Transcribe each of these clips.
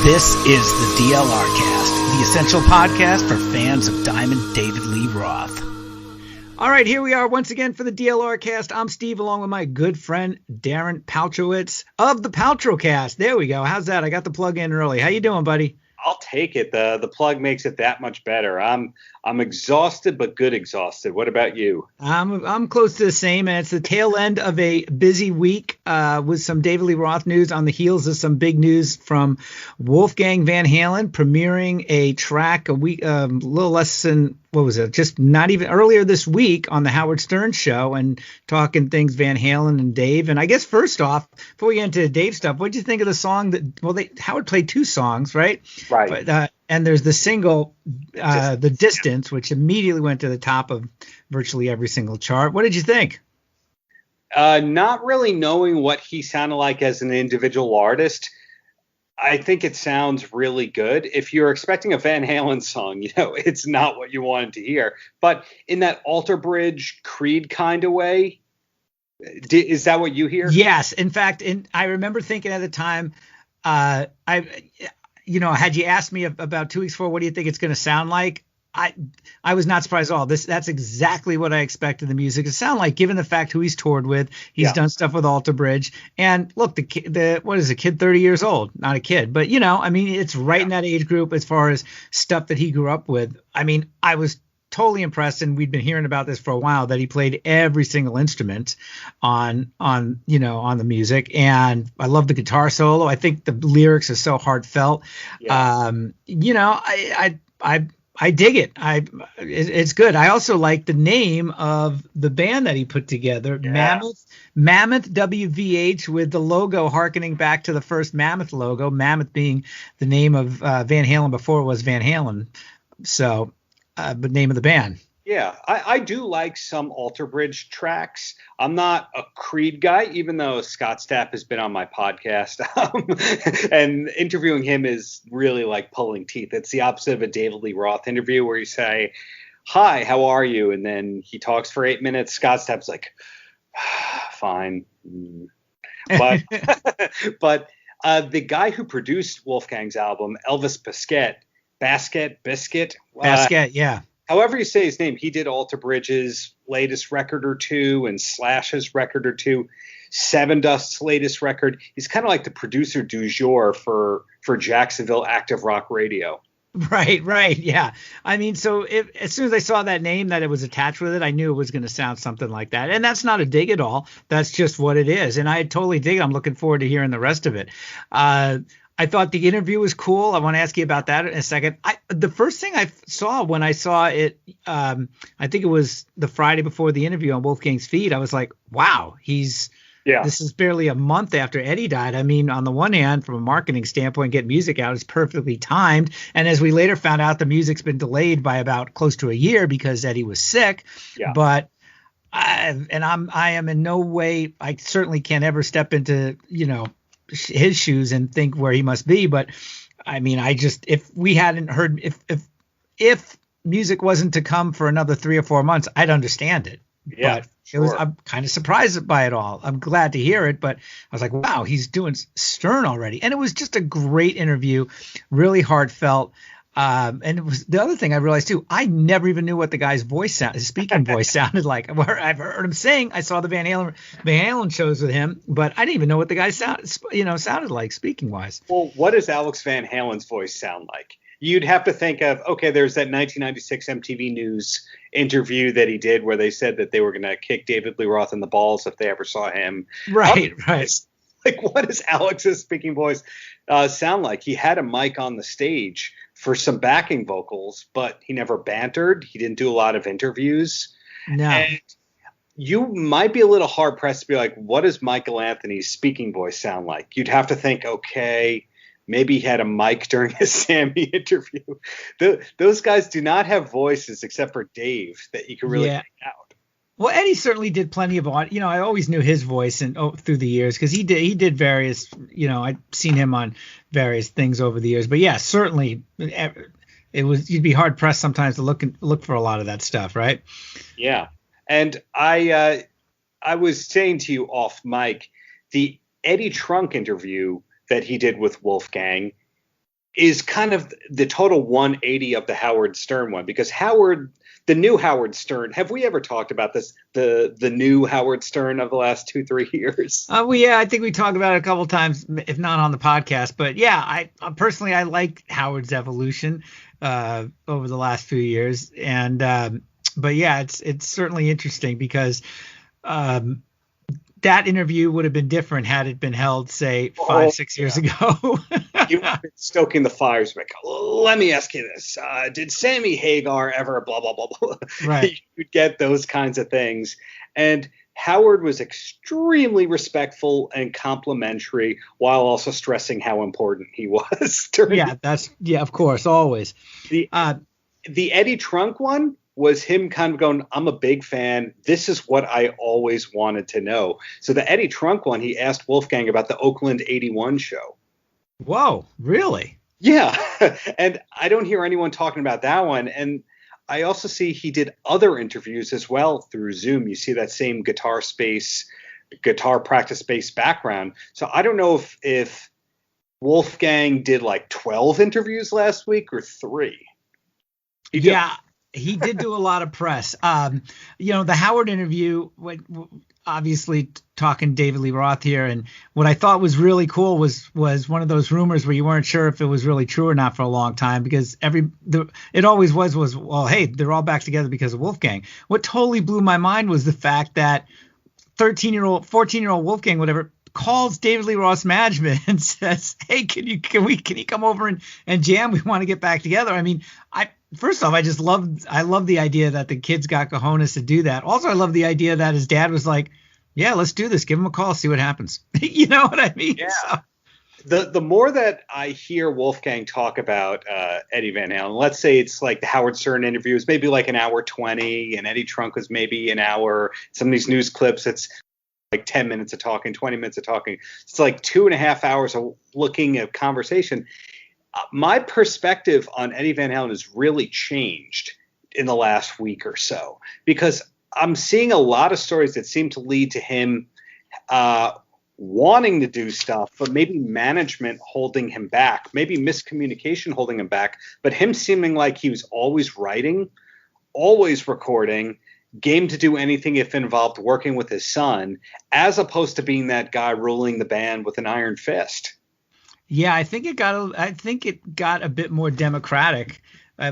This is the DLR Cast, the essential podcast for fans of Diamond David Lee Roth. All right, here we are once again for the DLR Cast. I'm Steve, along with my good friend Darren Paltrowitz of the Paltrocast. There we go. How's that? I got the plug in early. How you doing, buddy? I'll take it. The plug makes it that much better. I'm exhausted, but good exhausted. What about you? I'm close to the same, and it's the tail end of a busy week with some David Lee Roth news on the heels of some big news from Wolfgang Van Halen premiering a track a week, a little less than, what was it? Just not even earlier this week on the Howard Stern show, and talking things Van Halen and Dave. And I guess first off, before we get into the Dave stuff, what did you think of the song that? Well, Howard played two songs, right? Right. But, and there's the single, The Distance, which immediately went to the top of virtually every single chart. What did you think? Not really knowing what he sounded like as an individual artist, I think it sounds really good. If you're expecting a Van Halen song, it's not what you wanted to hear. But in that Alter Bridge Creed kind of way, is that what you hear? Yes. In fact, I remember thinking at the time, had you asked me about 2 weeks before, what do you think it's going to sound like? I was not surprised at all. That's exactly what I expected the music to sound like, given the fact who he's toured with. He's done stuff with Alter Bridge. And look, what is a kid 30 years old? Not a kid, but it's right in that age group as far as stuff that he grew up with. I mean, I was totally impressed, and we'd been hearing about this for a while, that he played every single instrument on the music. And I love the guitar solo. I think the lyrics are so heartfelt. Yeah. I dig it. It's good. I also like the name of the band that he put together, Mammoth WVH, with the logo harkening back to the first Mammoth logo, Mammoth being the name of Van Halen before it was Van Halen. So, but name of the band. Yeah, I do like some Alter Bridge tracks. I'm not a Creed guy, even though Scott Stapp has been on my podcast. And interviewing him is really like pulling teeth. It's the opposite of a David Lee Roth interview where you say, "Hi, how are you?" And then he talks for 8 minutes. Scott Stapp's like, "Fine." But the guy who produced Wolfgang's album, Elvis Biscuit, yeah. However you say his name, he did Alter Bridge's latest record or two and Slash's record or two, Seven Dust's latest record. He's kind of like the producer du jour for Jacksonville active rock radio. Right, yeah. I mean, so as soon as I saw that name that it was attached with it, I knew it was going to sound something like that. And that's not a dig at all. That's just what it is. And I totally dig it. I'm looking forward to hearing the rest of it. I thought the interview was cool. I want to ask you about that in a second. The first thing I saw when I saw it, I think it was the Friday before the interview on Wolfgang's feed, I was like, wow, this is barely a month after Eddie died. I mean, on the one hand, from a marketing standpoint, get music out is perfectly timed. And as we later found out, the music's been delayed by about close to a year because Eddie was sick. Yeah. But I am in no way, I certainly can't ever step into, his shoes and think where he must be. But I mean, if we hadn't heard, if music wasn't to come for another 3 or 4 months, I'd understand it. Yeah, but I'm kind of surprised by it all. I'm glad to hear it, but I was like, wow, he's doing Stern already. And it was just a great interview, really heartfelt. And it was the other thing I realized too, I never even knew what the guy's his speaking voice sounded like. I've heard him sing. I saw the Van Halen shows with him, but I didn't even know what the guy sounded like speaking wise. Well, what does Alex Van Halen's voice sound like? You'd have to think of, okay, there's that 1996 MTV News interview that he did where they said that they were going to kick David Lee Roth in the balls if they ever saw him. Right. Like, what does Alex's speaking voice sound like? He had a mic on the stage for some backing vocals, but he never bantered. He didn't do a lot of interviews. No. And you might be a little hard pressed to be like, what does Michael Anthony's speaking voice sound like? You'd have to think, okay, maybe he had a mic during his Sammy interview. Those guys do not have voices except for Dave that you can really make out. Well, Eddie certainly did plenty of audio. I always knew his voice through the years because he did various. I'd seen him on various things over the years. But yeah, certainly you'd be hard pressed sometimes to look for a lot of that stuff, right? Yeah, and I was saying to you off mic, the Eddie Trunk interview that he did with Wolfgang is kind of the total 180 of the Howard Stern one, because the new Howard Stern, have we ever talked about this? The new Howard Stern of the last 2-3 years? Well, yeah, I think we talked about it a couple times, if not on the podcast. But yeah, I personally, I like Howard's evolution over the last few years. And but yeah, it's certainly interesting because that interview would have been different had it been held, say, 5-6 years ago. You've been stoking the fires. Like, let me ask you this. Did Sammy Hagar ever blah, blah, blah, blah? Right. You'd get those kinds of things. And Howard was extremely respectful and complimentary while also stressing how important he was. Yeah, of course, always. The Eddie Trunk one was him kind of going, I'm a big fan. This is what I always wanted to know. So the Eddie Trunk one, he asked Wolfgang about the Oakland 81 show. Whoa, really? Yeah. And I don't hear anyone talking about that one. And I also see he did other interviews as well through Zoom. You see that same guitar practice space background. So I don't know if Wolfgang did like 12 interviews last week or 3. He did do a lot of press. The Howard interview, obviously talking David Lee Roth here, and what I thought was really cool was one of those rumors where you weren't sure if it was really true or not for a long time, because it always was, well, hey, they're all back together because of Wolfgang. What totally blew my mind was the fact that 14-year-old Wolfgang, whatever, calls David Lee Roth's management and says, hey, can you come over and jam? We want to get back together. I mean, first off, I love the idea that the kid's got cojones to do that. Also, I love the idea that his dad was like, yeah, let's do this. Give him a call, see what happens. You know what I mean? Yeah. So. The more that I hear Wolfgang talk about Eddie Van Halen, let's say it's like the Howard Stern interview is maybe like an hour 20, and Eddie Trunk was maybe an hour. Some of these news clips, it's like 10 minutes of talking, 20 minutes of talking. It's like 2.5 hours of looking at conversation. My perspective on Eddie Van Halen has really changed in the last week or so, because I'm seeing a lot of stories that seem to lead to him wanting to do stuff, but maybe management holding him back, maybe miscommunication holding him back, but him seeming like he was always writing, always recording, game to do anything if involved working with his son, as opposed to being that guy ruling the band with an iron fist. Yeah, I think it got a bit more democratic,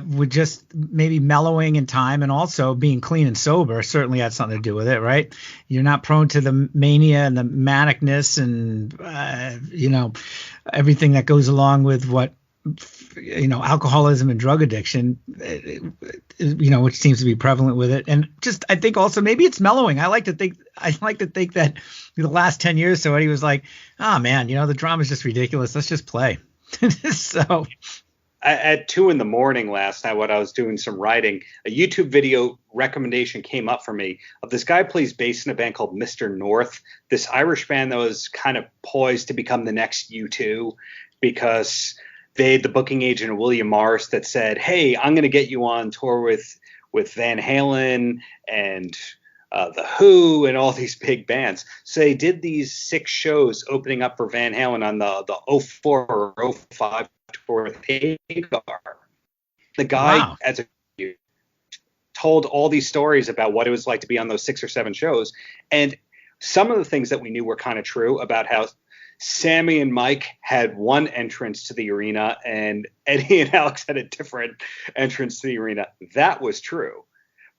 with just maybe mellowing in time and also being clean and sober. Certainly had something to do with it, right? You're not prone to the mania and the manicness and everything that goes along with what alcoholism and drug addiction, which seems to be prevalent with it. And just, I think also maybe it's mellowing. I like to think that the last 10 years, so Eddie was like, oh man, the drama's just ridiculous. Let's just play. So at 2 a.m. last night, when I was doing some writing, a YouTube video recommendation came up for me of this guy who plays bass in a band called Mr. North, this Irish band that was kind of poised to become the next U2, because they had the booking agent William Morris that said, hey, I'm going to get you on tour with Van Halen and The Who and all these big bands. So they did these 6 shows opening up for Van Halen on the 04 or 05 tour with Hagar. The guy, wow, as a told all these stories about what it was like to be on those 6 or 7 shows. And some of the things that we knew were kind of true about how Sammy and Mike had one entrance to the arena and Eddie and Alex had a different entrance to the arena. That was true.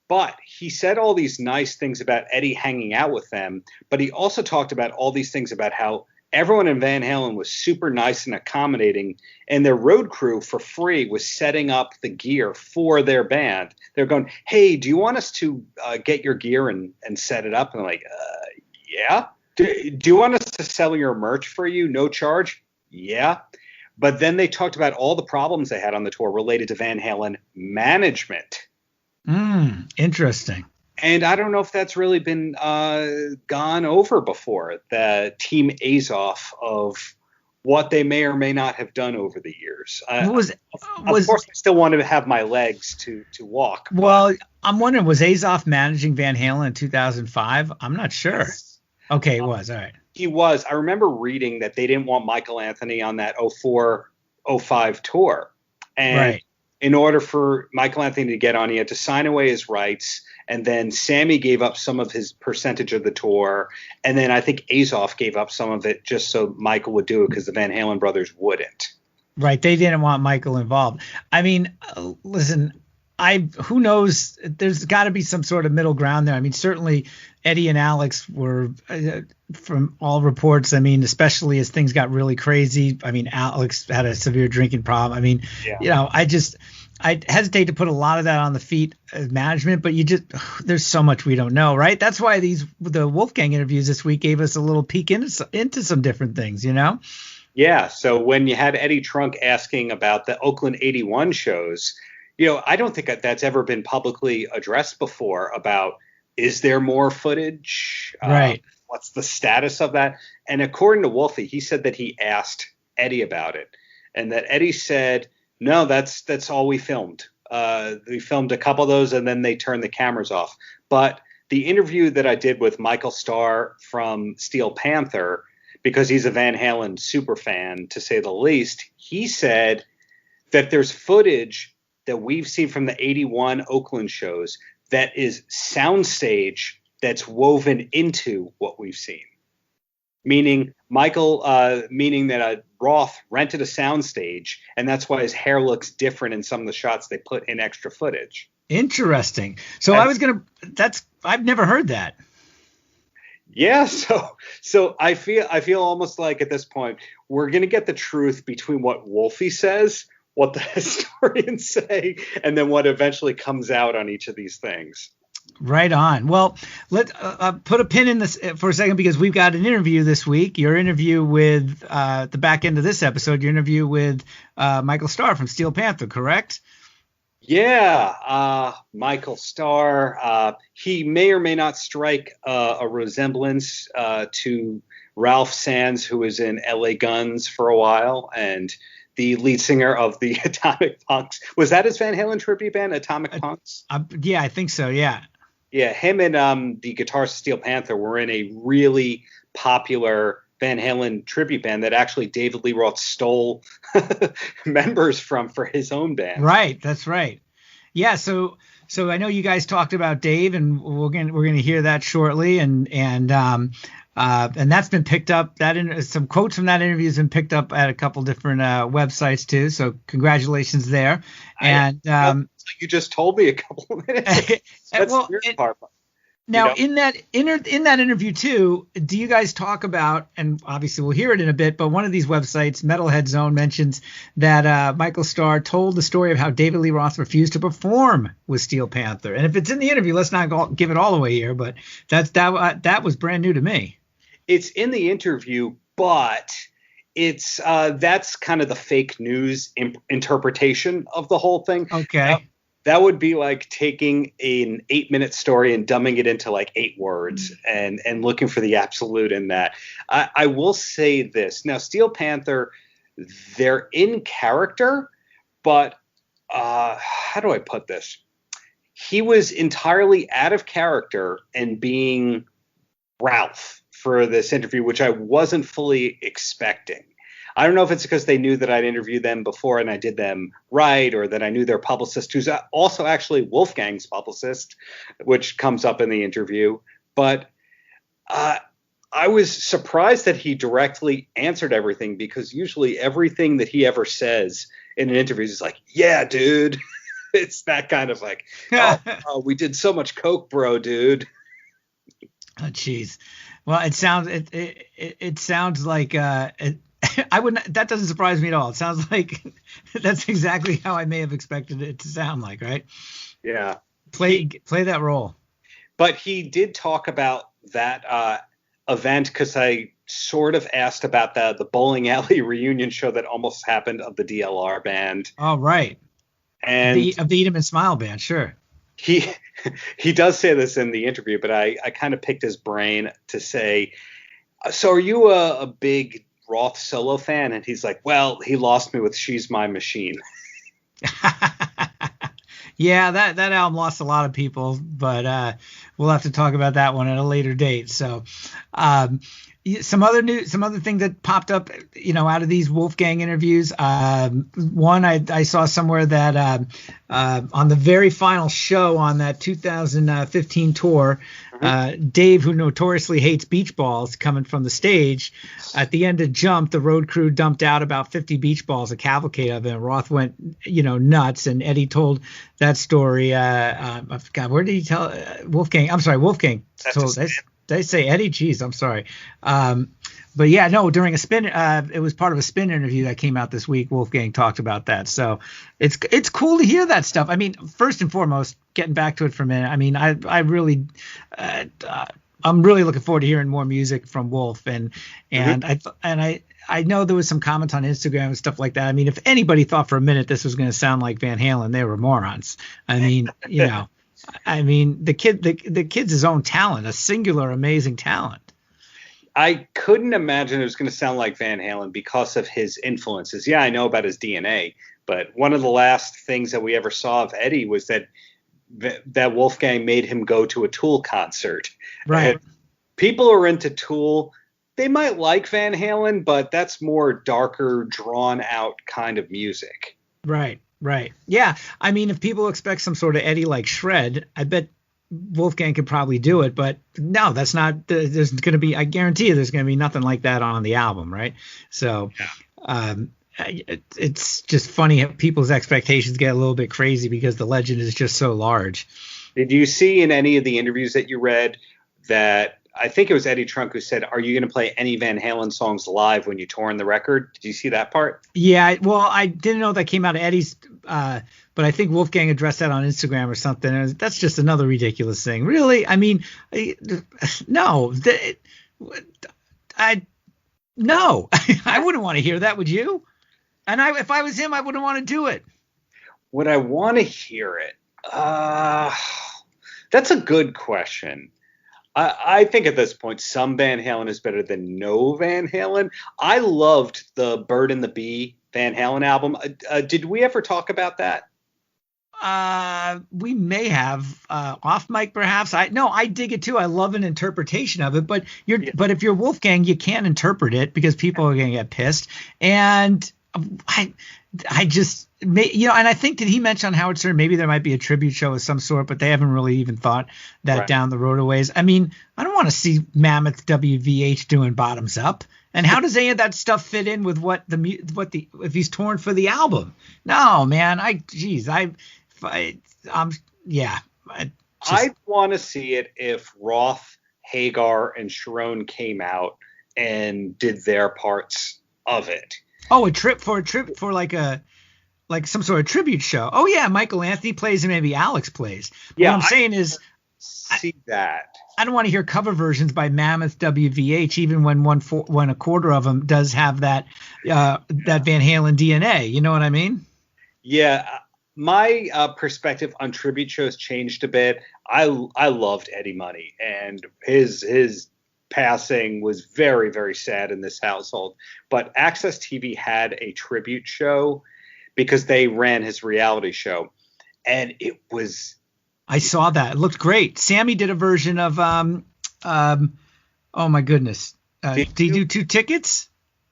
But he said all these nice things about Eddie hanging out with them, but he also talked about all these things about how everyone in Van Halen was super nice and accommodating, and their road crew for free was setting up the gear for their band. They're going, hey, do you want us to get your gear and set it up? And they're like, yeah. Do you want us to sell your merch for you? No charge? Yeah. But then they talked about all the problems they had on the tour related to Van Halen management. Interesting. And I don't know if that's really been gone over before, the Team Azoff of what they may or may not have done over the years. Of course, I still want to have my legs to walk. Well, I'm wondering, was Azoff managing Van Halen in 2005? I'm not sure. Yes. Okay, he was. All right. He was. I remember reading that they didn't want Michael Anthony on that 04 '05 tour. And Right. in order for Michael Anthony to get on, he had to sign away his rights. And then Sammy gave up some of his percentage of the tour. And then I think Azoff gave up some of it just so Michael would do it because the Van Halen brothers wouldn't. Right. They didn't want Michael involved. I mean, listen, who knows? There's got to be some sort of middle ground there. I mean, certainly Eddie and Alex were, from all reports, I mean, especially as things got really crazy. I mean, Alex had a severe drinking problem. I mean, I hesitate to put a lot of that on the feet of management, but there's so much we don't know, right? That's why the Wolfgang interviews this week gave us a little peek into some different things, you know? Yeah. So when you had Eddie Trunk asking about the Oakland '81 shows, I don't think that's ever been publicly addressed before about, is there more footage? Right. What's the status of that? And according to Wolfie, he said that he asked Eddie about it, and that Eddie said, no, that's all we filmed. We filmed a couple of those and then they turned the cameras off. But the interview that I did with Michael Starr from Steel Panther, because he's a Van Halen super fan, to say the least, he said that there's footage that we've seen from the '81 Oakland shows that is soundstage that's woven into what we've seen. Meaning that Roth rented a soundstage, and that's why his hair looks different in some of the shots they put in extra footage. Interesting. So I've never heard that. Yeah, so I feel almost like at this point we're gonna get the truth between what Wolfie says, what the historians say, and then what eventually comes out on each of these things. Right on. Well, let's put a pin in this for a second, because we've got an interview this week. Your interview with the back end of this episode, your interview with Michael Starr from Steel Panther, correct? Yeah, Michael Starr. He may or may not strike a resemblance to Ralph Sands, who was in LA Guns for a while, and the lead singer of the Atomic Punks. Was that his Van Halen tribute band, Atomic Punks? Yeah, I think so, yeah. Yeah, him and the guitarist of Steel Panther were in a really popular Van Halen tribute band that actually David Lee Roth stole members from for his own band. Right, that's right. Yeah, so I know you guys talked about Dave, and we're gonna hear that shortly, and that's been picked up. Some quotes from that interview has been picked up at a couple different websites too. So congratulations there. And you just told me a couple of minutes. That's the weird part. Now, in that interview too, do you guys talk about, and obviously we'll hear it in a bit, but one of these websites, Metalhead Zone, mentions that Michael Starr told the story of how David Lee Roth refused to perform with Steel Panther. And if it's in the interview, let's not give it all away here, but that was brand new to me. It's in the interview, but it's that's kind of the fake news interpretation of the whole thing. Okay. That would be like taking an 8-minute story and dumbing it into like 8 words and looking for the absolute in that. I will say this. Now, Steel Panther, they're in character, but how do I put this? He was entirely out of character and being Ralph for this interview, which I wasn't fully expecting. I don't know if it's because they knew that I'd interviewed them before and I did them right, or that I knew their publicist, who's also actually Wolfgang's publicist, which comes up in the interview. But I was surprised that he directly answered everything, because usually everything that he ever says in an interview is like, yeah, dude. It's that kind of like, oh, we did so much coke, bro, dude. Oh, jeez. Well, it sounds like that doesn't surprise me at all. It sounds like that's exactly how I may have expected it to sound like, right? Yeah. Play that role. But he did talk about that event, because I sort of asked about the bowling alley reunion show that almost happened of the DLR band. Oh, right. And of the Eat 'em and Smile band, sure. He does say this in the interview, but I kind of picked his brain to say, so are you a big Roth solo fan? And he's like, well, he lost me with She's My Machine. Yeah, that album lost a lot of people, but we'll have to talk about that one at a later date. So some other thing that popped up, out of these Wolfgang interviews. One I saw somewhere that on the very final show on that 2015 tour, Dave, who notoriously hates beach balls coming from the stage, at the end of Jump, the road crew dumped out about 50 beach balls, a cavalcade of it, and Roth went, nuts. And Eddie told that story. I forgot, where did he tell? Wolfgang. I'm sorry, Wolfgang told. Did I say Eddie? Jeez, I'm sorry. But yeah, no, during a spin, it was part of a spin interview that came out this week. Wolfgang talked about that. So it's cool to hear that stuff. I mean, first and foremost, getting back to it for a minute. I mean, I really, I'm really looking forward to hearing more music from Wolf. And I know there was some comments on Instagram and stuff like that. I mean, if anybody thought for a minute this was going to sound like Van Halen, they were morons. I mean, I mean, the kid's his own talent, a singular, amazing talent. I couldn't imagine it was going to sound like Van Halen because of his influences. Yeah, I know about his DNA, but one of the last things that we ever saw of Eddie was that Wolfgang made him go to a Tool concert. Right. And people who are into Tool, they might like Van Halen, but that's more darker, drawn out kind of music. Right. Yeah. I mean, if people expect some sort of Eddie like shred, I bet Wolfgang could probably do it, but no, that's not. There's going to be. I guarantee you, there's going to be nothing like that on the album, right? So, it's just funny how people's expectations get a little bit crazy because the legend is just so large. Did you see in any of the interviews that you read that? I think it was Eddie Trunk who said, "Are you going to play any Van Halen songs live when you tour on the record?" Did you see that part? Yeah, well, I didn't know that came out of Eddie's, but I think Wolfgang addressed that on Instagram or something. And that's just another ridiculous thing, really. I mean, no, I wouldn't want to hear that. Would you? And if I was him, I wouldn't want to do it. Would I want to hear it? That's a good question. I think at this point, some Van Halen is better than no Van Halen. I loved the Bird and the Bee Van Halen album. Did we ever talk about that? We may have off mic, perhaps. I dig it too. I love an interpretation of it, but if you're Wolfgang, you can't interpret it because people are going to get pissed. And I just, and I think, did he mention on Howard Stern maybe there might be a tribute show of some sort, but they haven't really even thought that down the road a ways. I mean, I don't want to see Mammoth WVH doing Bottoms Up. And how does any of that stuff fit in with if he's torn for the album? No, man. I'd want to see it if Roth, Hagar, and Sharon came out and did their parts of it. Oh, a trip for like some sort of tribute show. Oh yeah, Michael Anthony plays and maybe Alex plays. Yeah, what I'm saying is, see that. I don't want to hear cover versions by Mammoth WVH, even when a quarter of them does have that Van Halen DNA. You know what I mean? Yeah, my perspective on tribute shows changed a bit. I loved Eddie Money, and his passing was very, very sad in this household. But Access TV had a tribute show because they ran his reality show, and it was. I saw that. It looked great. Sammy did a version of oh my goodness. Did he do 2 tickets?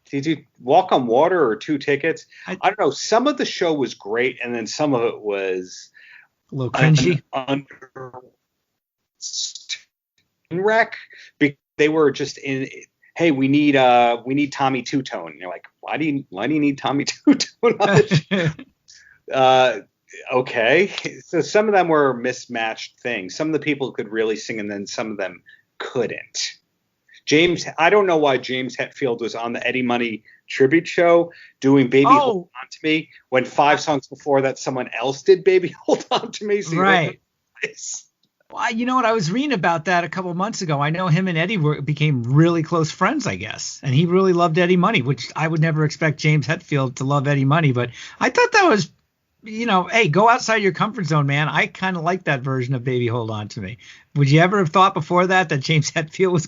Did you Walk on Water or 2 tickets? I don't know. Some of the show was great, and then some of it was a little cringy. Wreck. They were just in. Hey, we need Tommy Two-Tone. And you're like, why do you need Tommy Two-Tone? Okay, so some of them were mismatched things. Some of the people could really sing, and then some of them couldn't. I don't know why James Hetfield was on the Eddie Money tribute show doing Baby Hold On To Me when 5 songs before that someone else did Baby Hold On To Me. So right. Well, you know what? I was reading about that a couple of months ago. I know him and Eddie became really close friends, I guess. And he really loved Eddie Money, which I would never expect James Hetfield to love Eddie Money. But I thought that was, hey, go outside your comfort zone, man. I kind of like that version of Baby Hold On To Me. Would you ever have thought before that James Hetfield was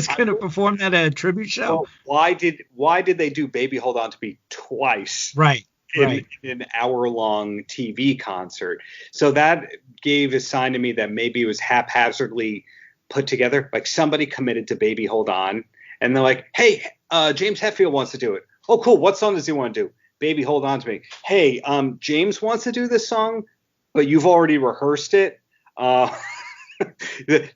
going to perform that at a tribute show? Well, why did they do Baby Hold On To Me twice? Right. In an hour-long TV concert. So that gave a sign to me that maybe it was haphazardly put together. Like somebody committed to Baby Hold On, And they're like, hey, James Hetfield wants to do it. Oh, cool. What song does he want to do? Baby, Hold On to Me. Hey, James wants to do this song, but you've already rehearsed it.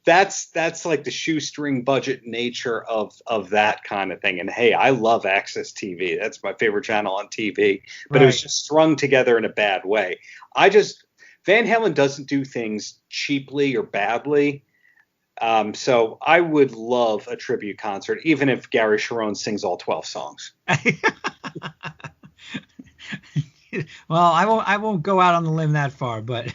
That's like the shoestring budget nature of that kind of thing. And hey, I love Access TV. That's my favorite channel on TV. But It was just strung together in a bad way. Van Halen doesn't do things cheaply or badly. So I would love a tribute concert, even if Gary Sharon sings all 12 songs. Well, I won't go out on the limb that far, but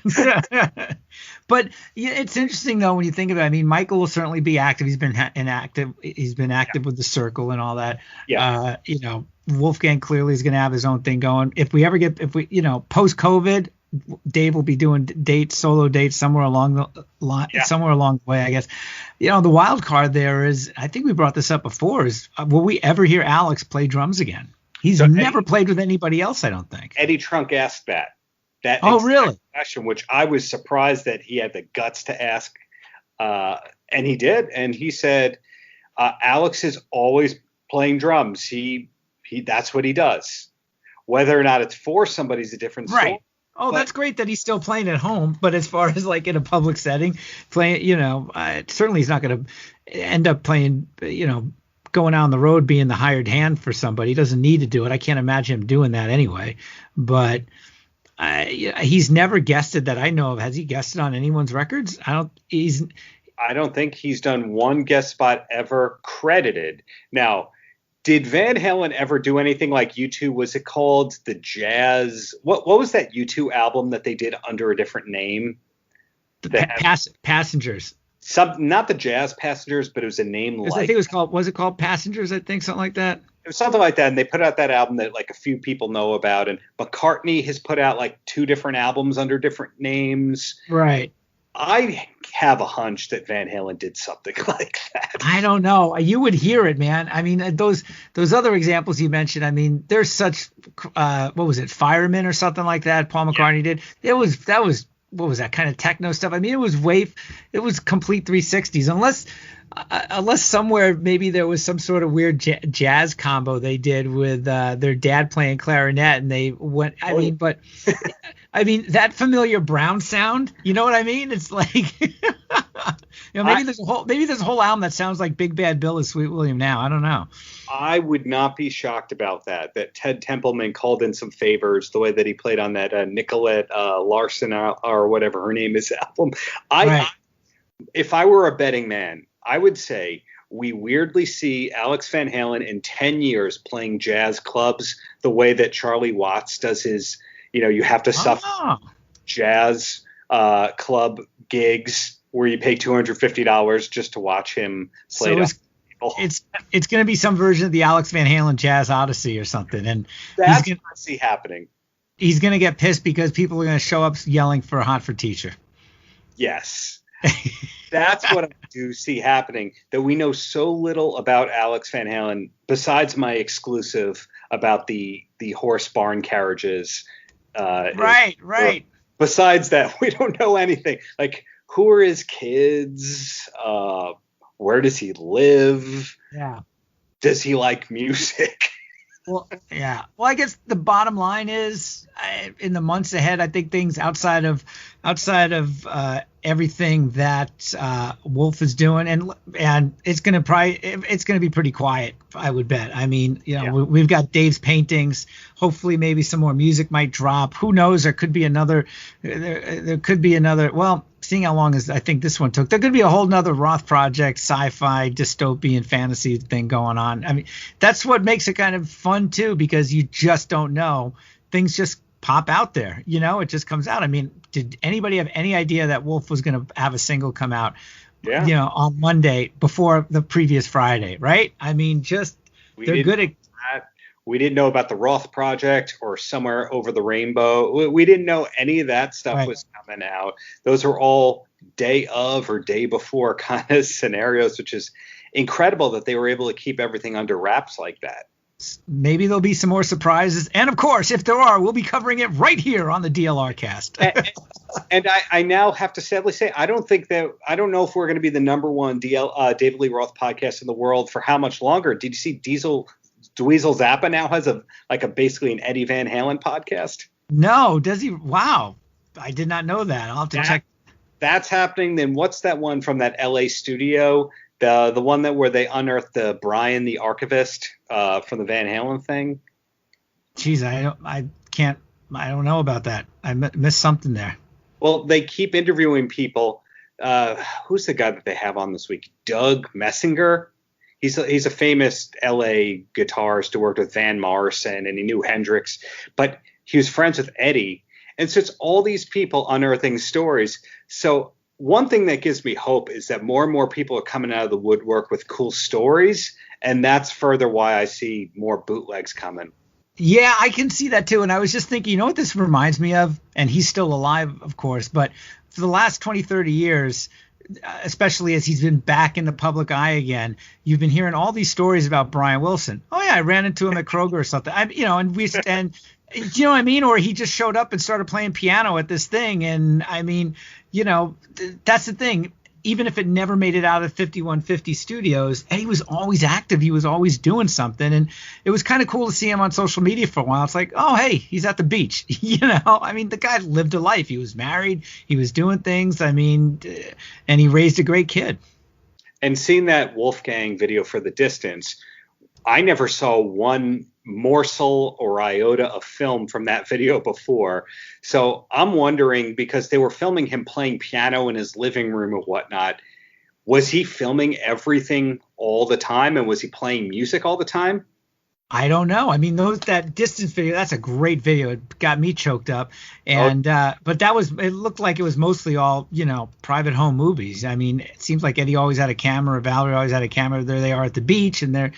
but yeah, it's interesting though when you think about it. I mean, Michael will certainly be active. He's been active with the Circle and all that. Yeah. Wolfgang clearly is going to have his own thing going. If we post COVID, Dave will be doing solo dates somewhere along the way, I guess. The wild card there is, I think we brought this up before, is will we ever hear Alex play drums again? He's never played with anybody else, I don't think. Eddie Trunk asked that. Really? Question, which I was surprised that he had the guts to ask, and he did. And he said, Alex is always playing drums. He that's what he does. Whether or not it's for somebody's a different story. Right. Oh, that's great that he's still playing at home. But as far as like in a public setting, playing, certainly he's not going to end up playing, going out on the road being the hired hand for somebody. He doesn't need to do it. I can't imagine him doing that anyway. But he's never guested that I know of. Has he guested on anyone's records? I don't think he's done one guest spot ever credited. Now, did Van Halen ever do anything like U2? Was it called the Jazz? What was that U2 album that they did under a different name? Passengers. Not the Jazz Passengers, but it was a name like. I think it was called. Was it called Passengers? I think something like that. It was something like that, and they put out that album that like a few people know about. And McCartney has put out like 2 different albums under different names. Right. I have a hunch that Van Halen did something like that. I don't know. You would hear it, man. I mean, those other examples you mentioned, I mean, there's such, what was it, Fireman or something like that Paul McCartney did. That was, what was that, kind of techno stuff? I mean, it was complete 360s, unless somewhere maybe there was some sort of weird jazz combo they did with their dad playing clarinet, and they went. I mean, that familiar Brown sound. You know what I mean? It's like, maybe there's a whole album that sounds like Big Bad Bill is Sweet William now. I don't know. I would not be shocked about that Ted Templeman called in some favors the way that he played on that Nicolette Larson or whatever her name is album. If I were a betting man, I would say we weirdly see Alex Van Halen in 10 years playing jazz clubs the way that Charlie Watts does his, you have to suffer jazz club gigs where you pay $250 just to watch him play. So it's going to be some version of the Alex Van Halen Jazz Odyssey or something. And that's what I see happening. He's going to get pissed because people are going to show up yelling for a Hot for Teacher. Yes. That's what I do see happening, that we know so little about Alex Van Halen besides my exclusive about the horse barn carriages. Right. Besides that, we don't know anything. Like, who are his kids? Where does he live? Yeah. Does he like music? Well, yeah. Well, I guess the bottom line is, in the months ahead, I think things outside of everything that Wolf is doing, and it's going to be pretty quiet, I would bet. I mean, we've got Dave's paintings. Hopefully, maybe some more music might drop. Who knows? There could be another. There could be another. Well, seeing how long I think this one took, there could be a whole nother Roth project, sci-fi, dystopian fantasy thing going on. I mean, that's what makes it kind of fun too, because you just don't know. Things just pop out there, it just comes out. I mean, did anybody have any idea that Wolf was going to have a single come out, on Monday before the previous Friday, right? I mean, they're good at that. We didn't know about the Roth project or Somewhere Over the Rainbow. We didn't know any of that stuff was coming out. Those are all day of or day before kind of scenarios, which is incredible that they were able to keep everything under wraps like that. Maybe there'll be some more surprises. And of course, if there are, we'll be covering it right here on the DLR cast. And I now have to sadly say, I don't know if we're going to be the number one David Lee Roth podcast in the world for how much longer. Did you see Dweezil Zappa now has basically an Eddie Van Halen podcast? No, does he? Wow. I did not know that. I'll have to check. That's happening. Then what's that one from that LA studio? The one where they unearthed the Brian the archivist from the Van Halen thing? Jeez, I don't know about that. I missed something there. Well, they keep interviewing people. Who's the guy that they have on this week? Doug Messinger. He's a famous LA guitarist who worked with Van Morrison, and he knew Hendrix, but he was friends with Eddie. And so it's all these people unearthing stories. So one thing that gives me hope is that more and more people are coming out of the woodwork with cool stories, and that's further why I see more bootlegs coming. Yeah, I can see that too. And I was just thinking, you know what this reminds me of? And he's still alive, of course, but for the last 20, 30 years, especially as he's been back in the public eye again, you've been hearing all these stories about Brian Wilson. Oh yeah, I ran into him at Kroger or something. And you know what I mean? Or he just showed up and started playing piano at this thing. And I mean, that's the thing. Even if it never made it out of 5150 Studios, Eddie was always active. He was always doing something. And it was kind of cool to see him on social media for a while. It's like, oh, hey, he's at the beach. I mean, the guy lived a life. He was married. He was doing things. I mean, and he raised a great kid. And seeing that Wolfgang video for The Distance, I never saw one morsel or iota of film from that video before. So I'm wondering, because they were filming him playing piano in his living room or whatnot, was he filming everything all the time, and was he playing music all the time? I don't know. I mean, that Distance video, that's a great video. It got me choked up. And but it looked like it was mostly all, private home movies. I mean, it seems like Eddie always had a camera. Valerie always had a camera. There they are at the beach, and they're,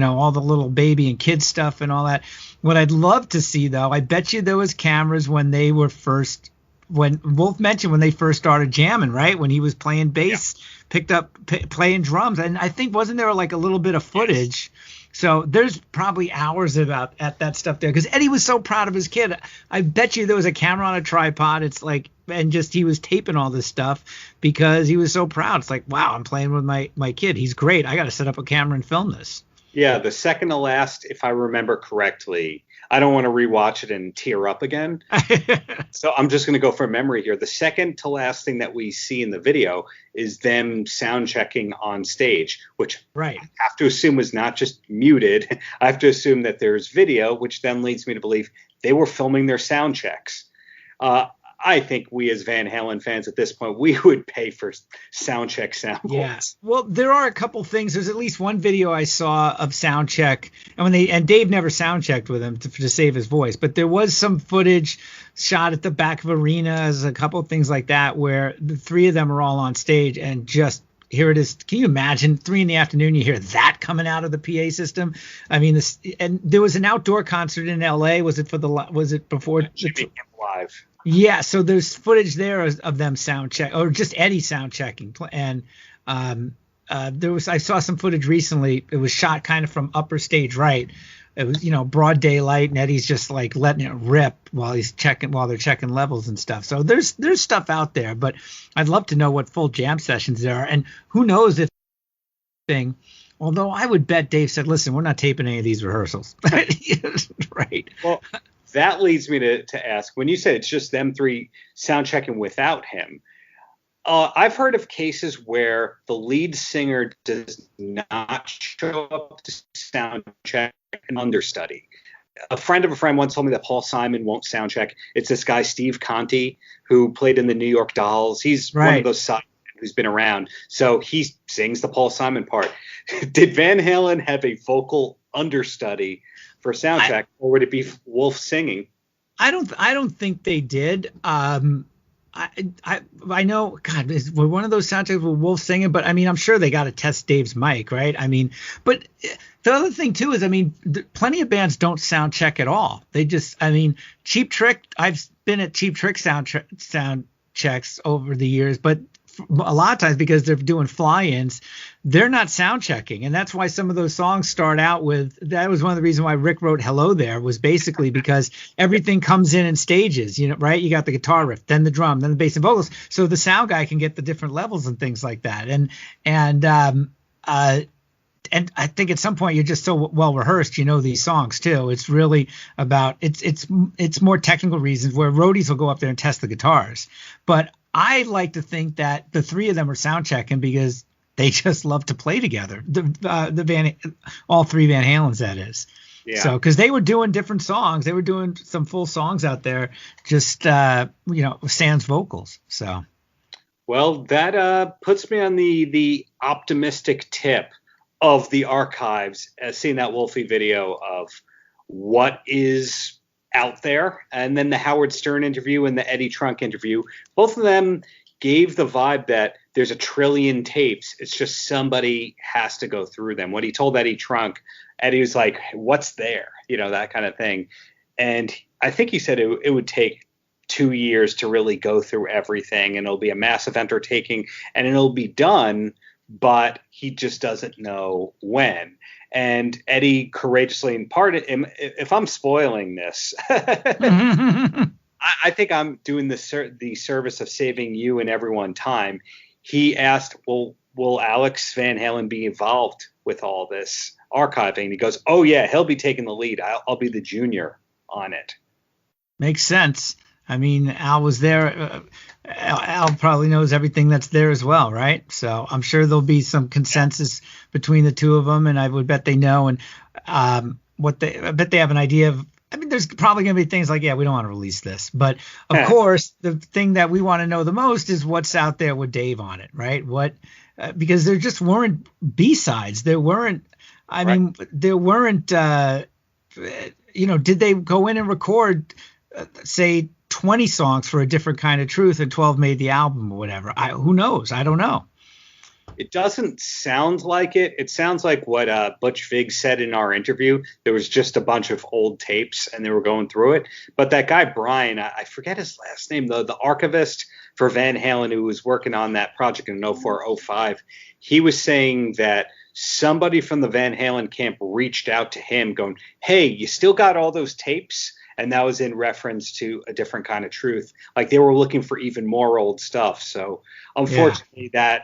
all the little baby and kid stuff and all that. What I'd love to see, though, I bet you there was cameras when they were first, when Wolf mentioned when they first started jamming, right? When he was playing bass, picked up playing drums. And I think, wasn't there like a little bit of footage? Yes. So there's probably hours at that stuff there, because Eddie was so proud of his kid. I bet you there was a camera on a tripod. It's like, and just he was taping all this stuff because he was so proud. It's like, wow, I'm playing with my kid. He's great. I got to set up a camera and film this. Yeah, the second to last, if I remember correctly, I don't want to rewatch it and tear up again. So I'm just going to go from memory here. The second to last thing that we see in the video is them sound checking on stage, which I have to assume was not just muted. I have to assume that there's video, which then leads me to believe they were filming their sound checks. I think we as Van Halen fans at this point, we would pay for sound check samples. Yeah. Well, there are a couple things. There's at least one video I saw of sound check, and Dave never sound checked with him to save his voice, but there was some footage shot at the back of arenas, a couple of things like that, where the three of them are all on stage and just here it is. Can you imagine 3 PM? You hear that coming out of the PA system? I mean, and there was an outdoor concert in LA. Was it before? Jimmy Live. Yeah, so there's footage there of them sound check, or just Eddie sound checking, and I saw some footage recently. It was shot kind of from upper stage right. It was broad daylight, and Eddie's just like letting it rip while they're checking levels and stuff. So there's stuff out there, but I'd love to know what full jam sessions there are, and who knows if thing. Although I would bet Dave said, "Listen, we're not taping any of these rehearsals." Right. Well. That leads me to ask, when you said it's just them three sound checking without him, I've heard of cases where the lead singer does not show up to sound check an understudy. A friend of a friend once told me that Paul Simon won't sound check. It's this guy, Steve Conti, who played in the New York Dolls. He's one of those side who's been around. So he sings the Paul Simon part. Did Van Halen have a vocal understudy for sound check, or would it be Wolf singing? I don't think they did. I know, God, we're one of those sound checks with Wolf singing, but I mean, I'm sure they got to test Dave's mic, right? I mean, but the other thing too is, I mean, plenty of bands don't sound check at all. They just, Cheap Trick. I've been at Cheap Trick sound checks over the years, but a lot of times because they're doing fly-ins, they're not sound checking. And that's why some of those songs start out with, that was one of the reasons why Rick wrote Hello There, was basically because everything comes in stages, right? You got the guitar riff, then the drum, then the bass and vocals. So the sound guy can get the different levels and things like that. And I think at some point you're just so well rehearsed, these songs too. It's really about, it's more technical reasons where roadies will go up there and test the guitars. But I like to think that the three of them are sound checking because they just love to play together. All three Van Halens, that is. Yeah. So, because they were doing different songs, they were doing some full songs out there, just sans vocals. So, well, that puts me on the optimistic tip of the archives, seeing that Wolfie video of what is out there, and then the Howard Stern interview and the Eddie Trunk interview. Both of them gave the vibe that there's a trillion tapes. It's just somebody has to go through them. When he told Eddie Trunk, Eddie was like, "What's there?" That kind of thing. And I think he said it would take 2 years to really go through everything, and it'll be a massive undertaking, and it'll be done, but he just doesn't know when. And Eddie courageously imparted him. If I'm spoiling this, I think I'm doing the service of saving you and everyone time. He asked, well, will Alex Van Halen be involved with all this archiving? He goes, oh, yeah, he'll be taking the lead. I'll be the junior on it. Makes sense. I mean, Al was there. Al probably knows everything that's there as well, right? So I'm sure there'll be some consensus between the two of them, and I would bet they know. And I bet they have an idea of. I mean, there's probably going to be things like, yeah, we don't want to release this, but of course, the thing that we want to know the most is what's out there with Dave on it, right? Because there just weren't B-sides. There weren't. I mean, there weren't. Did they go in and record, say, 20 songs for A Different Kind of Truth and 12 made the album or whatever? Who knows? I don't know. It doesn't sound like it. It sounds like what Butch Vig said in our interview. There was just a bunch of old tapes and they were going through it. But that guy, Brian, I forget his last name, though, the archivist for Van Halen who was working on that project in 04, 05, he was saying that somebody from the Van Halen camp reached out to him going, hey, you still got all those tapes? And that was in reference to A Different Kind of Truth. Like they were looking for even more old stuff. So unfortunately, that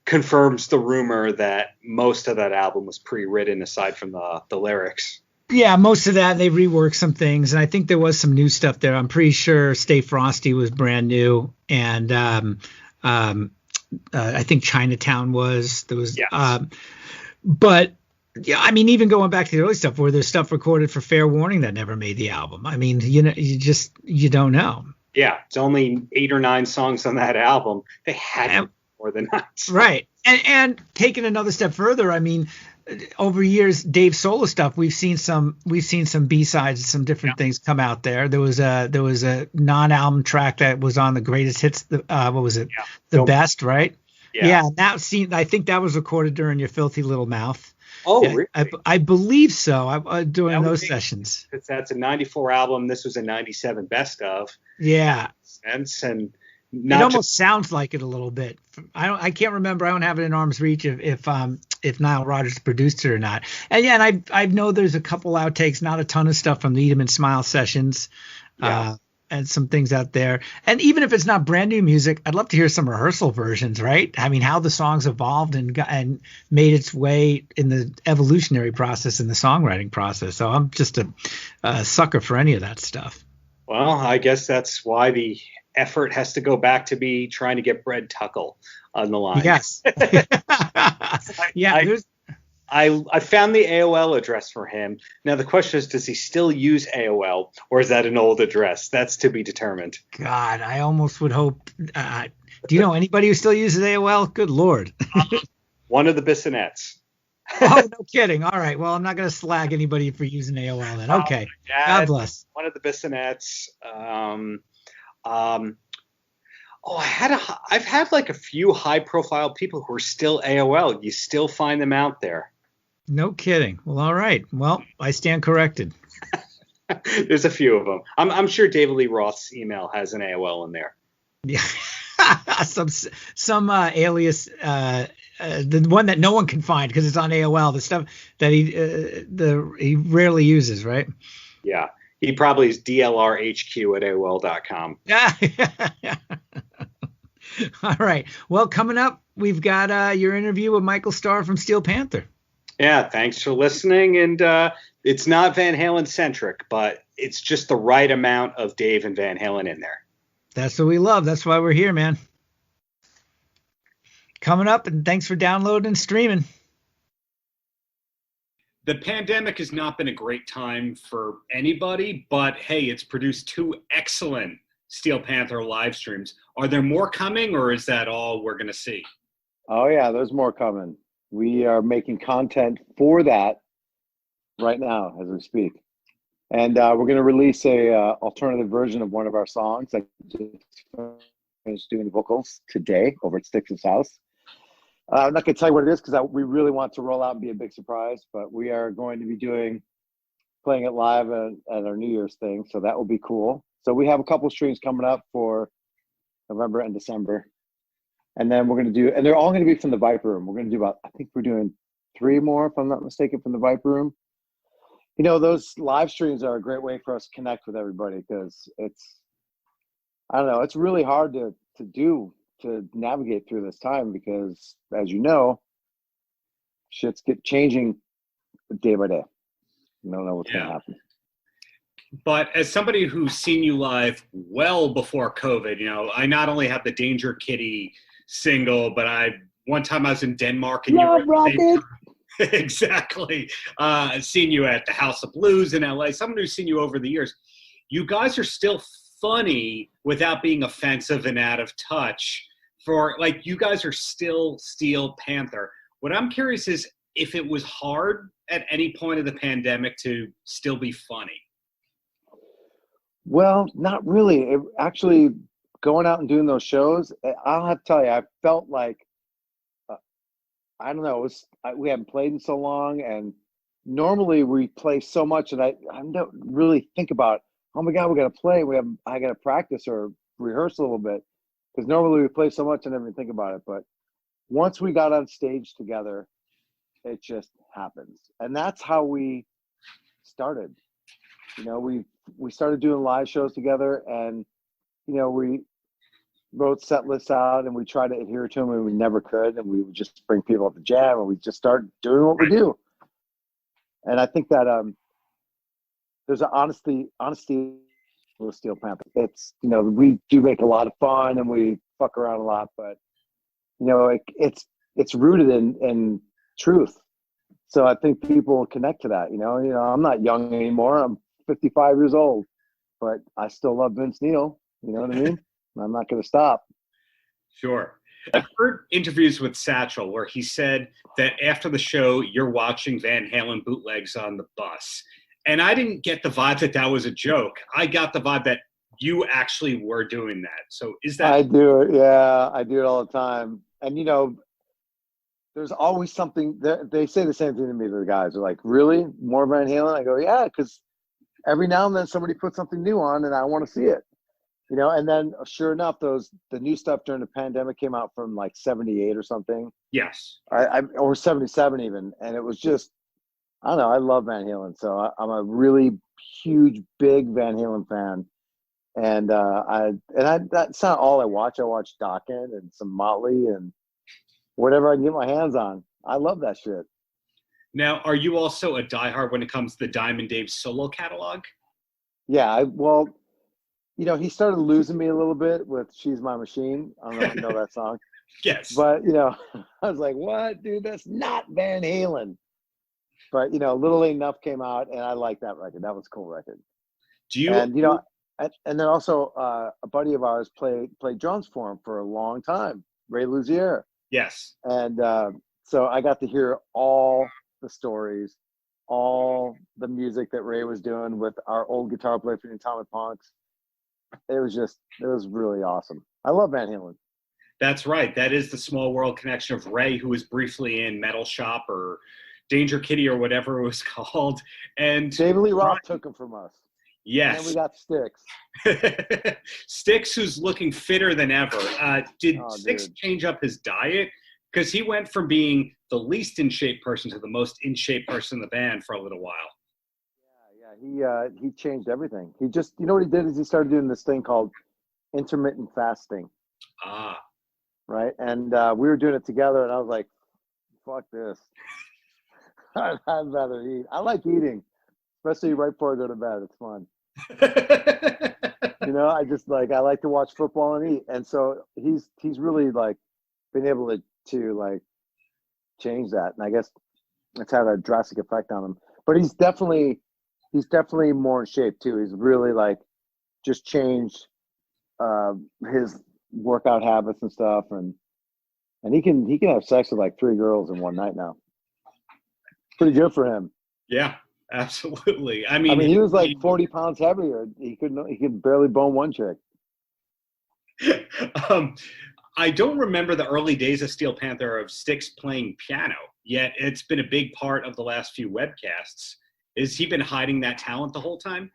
confirms the rumor that most of that album was pre-written aside from the lyrics. Yeah, most of that, they reworked some things. And I think there was some new stuff there. I'm pretty sure Stay Frosty was brand new. And I think Chinatown was. There was, but yeah, I mean, even going back to the early stuff where there's stuff recorded for Fair Warning that never made the album. I mean, you don't know. Yeah, it's only 8 or 9 songs on that album. They had more than that. Right. And taking another step further, I mean, over years, Dave's solo stuff, we've seen some B-sides and some different things come out there. There was a non-album track that was on the greatest hits. What was it? Yeah. The Best, right? Yeah. I think that was recorded during Your Filthy Little Mouth. Oh, really? I believe so. During those sessions. That's a 94 album. This was a 97 best of. Yeah. And it almost sounds like it a little bit. I can't remember. I don't have it in arm's reach if Nile Rodgers produced it or not. And yeah, and I know there's a couple outtakes, not a ton of stuff from the Eat 'em and Smile sessions. Yeah. And some things out there. And even if it's not brand new music, I'd love to hear some rehearsal versions, right? I mean, how the songs evolved and made its way in the evolutionary process in the songwriting process. So I'm just a sucker for any of that stuff. Well, I guess that's why the effort has to go back to be trying to get Brett Tuckle on the line. Yes. I found the AOL address for him. Now, the question is, does he still use AOL, or is that an old address? That's to be determined. God, I almost would hope. Do you know anybody who still uses AOL? Good Lord. One of the Bissonnettes. Oh, no kidding. All right. Well, I'm not going to slag anybody for using AOL then. Okay. God bless. One of the Bissonnettes. I've had like a few high-profile people who are still AOL. You still find them out there. No kidding. Well, all right. Well, I stand corrected. There's a few of them. I'm sure David Lee Roth's email has an AOL in there. Yeah. some alias, the one that no one can find because it's on AOL. The stuff that he rarely uses, right? Yeah, he probably is DLRHQ at AOL.com. Yeah. All right. Well, coming up, we've got your interview with Michael Starr from Steel Panther. Yeah, thanks for listening. And it's not Van Halen centric, but it's just the right amount of Dave and Van Halen in there. That's what we love. That's why we're here, man. Coming up, and thanks for downloading and streaming. The pandemic has not been a great time for anybody, but hey, it's produced 2 excellent Steel Panther live streams. Are there more coming, or is that all we're going to see? Oh, yeah, there's more coming. We are making content for that right now as we speak. And we're going to release a alternative version of one of our songs. I just finished doing the vocals today over at Styx's house. I'm not going to tell you what it is because we really want to roll out and be a big surprise, but we are going to be playing it live at our New Year's thing, so that will be cool. So we have a couple streams coming up for November and December. And then we're going to and they're all going to be from the Viper Room. We're going to do I think we're doing 3 more, if I'm not mistaken, from the Viper Room. You know, those live streams are a great way for us to connect with everybody because I don't know, it's really hard to navigate through this time because, as you know, shit's changing day by day. You don't know what's going to happen. But as somebody who's seen you live well before COVID, you know, I not only have the Danger Kitty single, but one time I was in Denmark and Love Rocket. Exactly. Seen you at the House of Blues in LA. Someone who's seen you over the years. You guys are still funny without being offensive and out of touch. You guys are still Steel Panther. What I'm curious is if it was hard at any point of the pandemic to still be funny. Well, not really. Actually, going out and doing those shows, I'll have to tell you, I felt like, I don't know, we haven't played in so long, and normally we play so much, and I don't really think about, oh my God, we got to play. I got to practice or rehearse a little bit, because normally we play so much, I never even think about it. But once we got on stage together, it just happens, and that's how we started. You know, we started doing live shows together, and you know, we wrote set lists out and we tried to adhere to them, and we never could, and we would just bring people up to jam, and we just start doing what we do. And I think that there's an honesty with Steel Panther. It's, you know, we do make a lot of fun and we fuck around a lot, but you know, it's rooted in truth. So I think people connect to that. You know, I'm not young anymore. I'm 55 years old, but I still love Vince Neil. You know what I mean? I'm not going to stop. Sure. I've heard interviews with Satchel where he said that after the show, you're watching Van Halen bootlegs on the bus. And I didn't get the vibe that was a joke. I got the vibe that you actually were doing that. So is that? I do it. Yeah, I do it all the time. And, you know, there's always something. They say the same thing to me, the guys. They're like, really? More Van Halen? I go, yeah, because every now and then somebody puts something new on and I want to see it. You know, and then sure enough, the new stuff during the pandemic came out from like 78 or something. Yes. Or 77 even. And it was just, I don't know, I love Van Halen. So I'm a really huge, big Van Halen fan. And that's not all I watch. I watch Dokken and some Motley and whatever I can get my hands on. I love that shit. Now, are you also a diehard when it comes to the Diamond Dave solo catalog? Yeah, well, you know, he started losing me a little bit with She's My Machine. I don't know if you know that song. Yes. But, you know, I was like, what, dude? That's not Van Halen. But, you know, Little Ain't Enough came out, and I like that record. That was a cool record. And, you know, and then also a buddy of ours played drums for him for a long time, Ray Luziere. Yes. And so I got to hear all the stories, all the music that Ray was doing with our old guitar player from the Atomic Punks. It was really awesome. I love Van Halen. That's right. That is the small world connection of Ray, who was briefly in Metal Shop or Danger Kitty or whatever it was called. And David Lee Roth took him from us. Yes. And then we got Styx. Styx, who's looking fitter than ever. Did Styx dude. change up his diet? Because he went from being the least in shape person to the most in shape person in the band for a little while. Yeah, he changed everything. He just, you know what he did is he started doing this thing called intermittent fasting. Ah. Right, and we were doing it together, and I was like, "Fuck this! I'd rather eat. I like eating, especially right before I go to bed. It's fun." You know, I just I like to watch football and eat, and so he's really like been able to like change that, and I guess it's had a drastic effect on him. But he's definitely more in shape too. He's really like just changed his workout habits and stuff, and he can have sex with like 3 girls in one night now. Pretty good for him. Yeah. Absolutely. I mean, he was like 40 pounds heavier. He could barely bone one chick. I don't remember the early days of Steel Panther of Styx playing piano, yet it's been a big part of the last few webcasts. Has he been hiding that talent the whole time?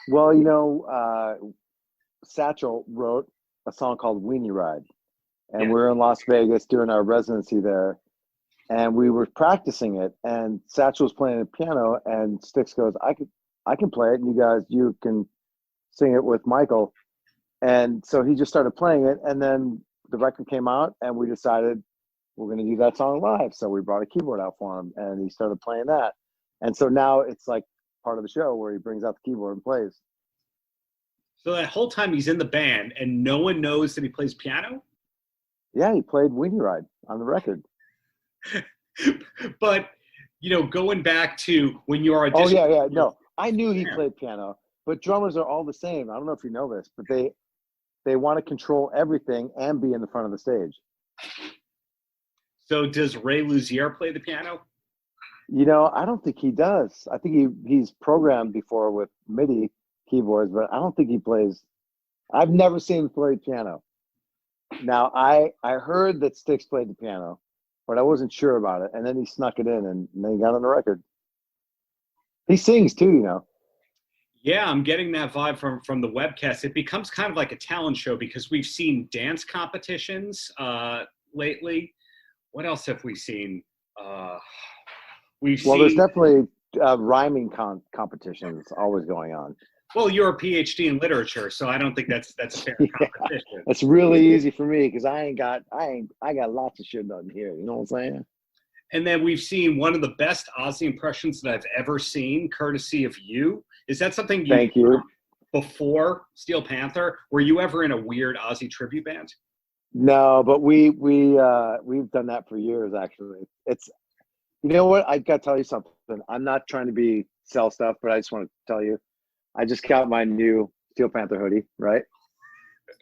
Well, you know, Satchel wrote a song called Weenie Ride, and we're in Las Vegas doing our residency there. And we were practicing it, and Satchel was playing the piano, and Styx goes, I can play it, and you can sing it with Michael. And so he just started playing it, and then the record came out, and we decided we're going to do that song live. So we brought a keyboard out for him, and he started playing that. And so now it's like part of the show where he brings out the keyboard and plays. So that whole time he's in the band, and no one knows that he plays piano? Yeah, he played Weenie Ride on the record. But, you know, going back to when you are auditioning. Oh, yeah. No, I knew he played piano, but drummers are all the same. I don't know if you know this, but they want to control everything and be in the front of the stage. So does Ray Luziere play the piano? You know, I don't think he does. I think he's programmed before with MIDI keyboards, but I don't think he plays. I've never seen him play piano. Now, I heard that Styx played the piano, but I wasn't sure about it. And then he snuck it in, and then he got on the record. He sings too, you know. Yeah, I'm getting that vibe from the webcast. It becomes kind of like a talent show because we've seen dance competitions lately. What else have we seen? There's definitely rhyming competitions always going on. Well, you're a PhD in literature, so I don't think that's a fair competition. That's really easy for me because I got lots of shit done here. You know what I'm saying? And then we've seen one of the best Ozzy impressions that I've ever seen, courtesy of you. Is that something Thank you. Before Steel Panther? Were you ever in a weird Ozzy tribute band? No, but we've done that for years. Actually, it's, you know what? I got to tell you something. I'm not trying to sell stuff, but I just want to tell you, I just got my new Steel Panther hoodie, right?